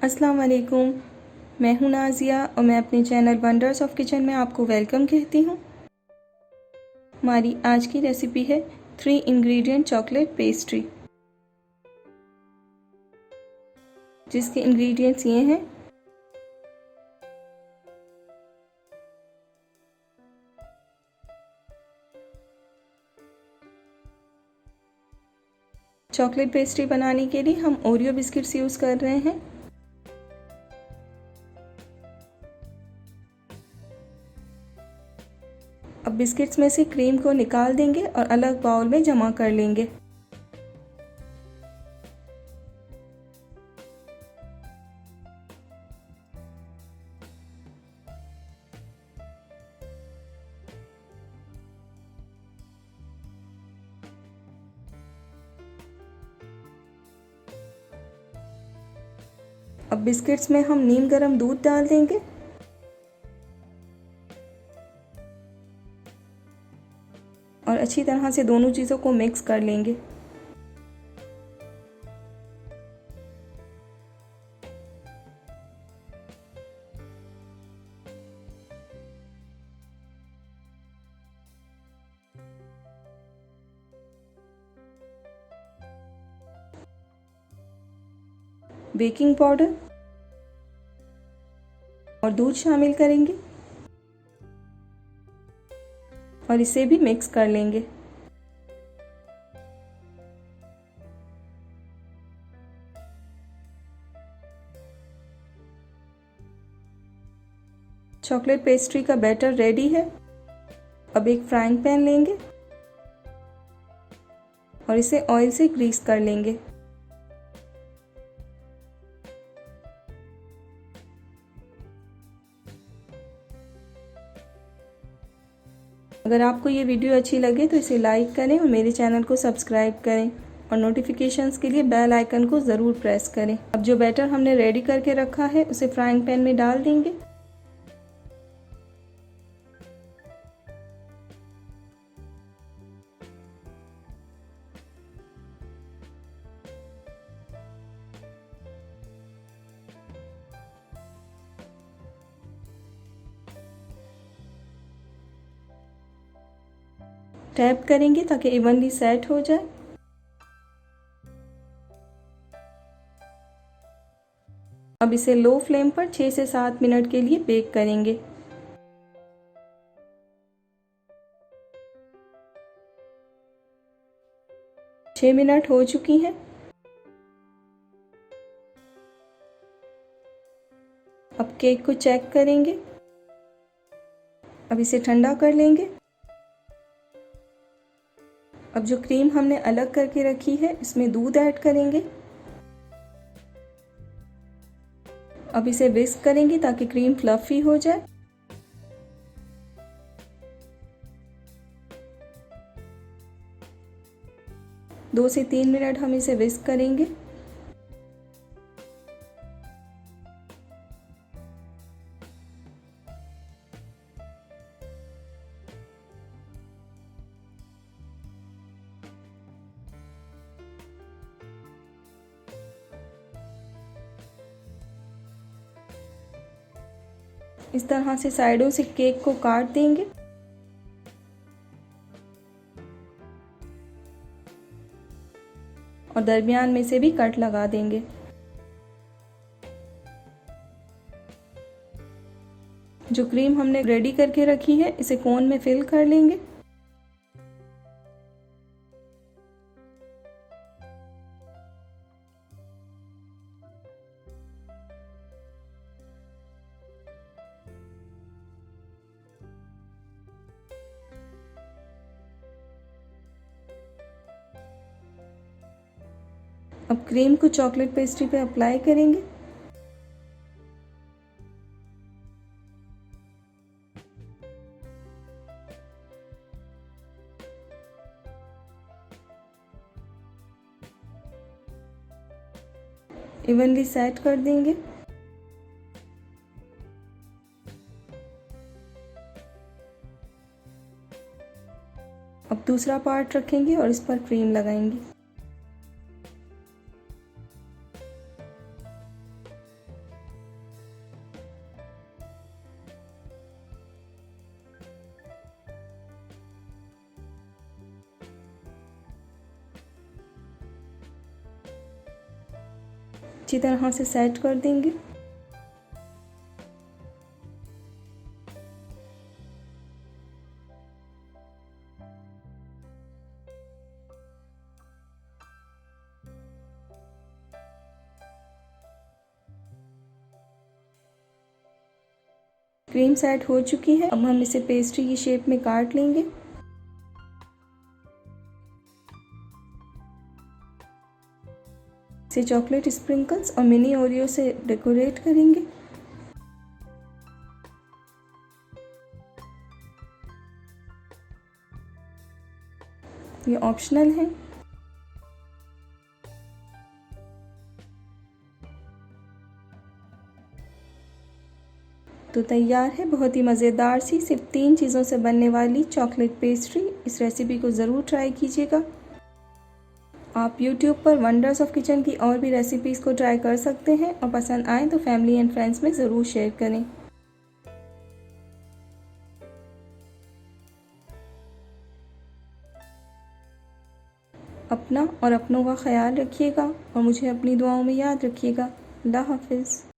अस्सलाम वालेकुम। मैं हूं नाज़िया और मैं अपने चैनल वंडर्स ऑफ किचन में आपको वेलकम कहती हूं। हमारी आज की रेसिपी है 3 इंग्रेडिएंट चॉकलेट पेस्ट्री, जिसके इंग्रेडिएंट्स ये हैं। चॉकलेट पेस्ट्री बनाने के लिए हम ओरियो बिस्किट्स यूज़ कर रहे हैं। अब बिस्किट्स में से क्रीम को निकाल देंगे और अलग बाउल में जमा कर लेंगे। अब बिस्किट्स में हम नीम गर्म दूध डाल देंगे और अच्छी तरह से दोनों चीज़ों को मिक्स कर लेंगे। बेकिंग पाउडर और दूध शामिल करेंगे और इसे भी मिक्स कर लेंगे। चॉकलेट पेस्ट्री का बैटर रेडी है। अब एक फ्राइंग पैन लेंगे और इसे ऑयल से ग्रीस कर लेंगे। अगर आपको ये वीडियो अच्छी लगे तो इसे लाइक करें और मेरे चैनल को सब्सक्राइब करें और नोटिफिकेशंस के लिए बेल आइकन को ज़रूर प्रेस करें। अब जो बैटर हमने रेडी करके रखा है उसे फ्राइंग पैन में डाल देंगे। टैप करेंगे ताकि इवनली सेट हो जाए। अब इसे लो फ्लेम पर 6 से 7 मिनट के लिए बेक करेंगे। छह मिनट हो चुकी हैं। अब केक को चेक करेंगे। अब इसे ठंडा कर लेंगे। अब जो क्रीम हमने अलग करके रखी है इसमें दूध ऐड करेंगे। अब इसे विस्क करेंगे ताकि क्रीम फ्लफी हो जाए। दो से 3 मिनट हम इसे विस्क करेंगे। इस तरह से साइडों से केक को काट देंगे। और दरमियान में से भी कट लगा देंगे। जो क्रीम हमने रेडी करके रखी है इसे कोन में फिल कर लेंगे। अब क्रीम को चॉकलेट पेस्ट्री पे अप्लाई करेंगे। इवनली सेट कर देंगे। अब दूसरा पार्ट रखेंगे और इस पर क्रीम लगाएंगे। अच्छी तरह से सेट कर देंगे। क्रीम सेट हो चुकी है। अब हम इसे पेस्ट्री की शेप में काट लेंगे। इसे चॉकलेट स्प्रिंकल्स और मिनी ओरियो से डेकोरेट करेंगे। ये ऑप्शनल है। तो तैयार है बहुत ही मज़ेदार सी सिर्फ 3 चीज़ों से बनने वाली चॉकलेट पेस्ट्री। इस रेसिपी को ज़रूर ट्राई कीजिएगा। आप YouTube पर वंडर्स ऑफ किचन की और भी रेसिपीज़ को ट्राई कर सकते हैं और पसंद आए तो फैमिली एंड फ्रेंड्स में ज़रूर शेयर करें। अपना और अपनों का ख्याल रखिएगा और मुझे अपनी दुआओं में याद रखिएगा। अल्लाह हाफिज़।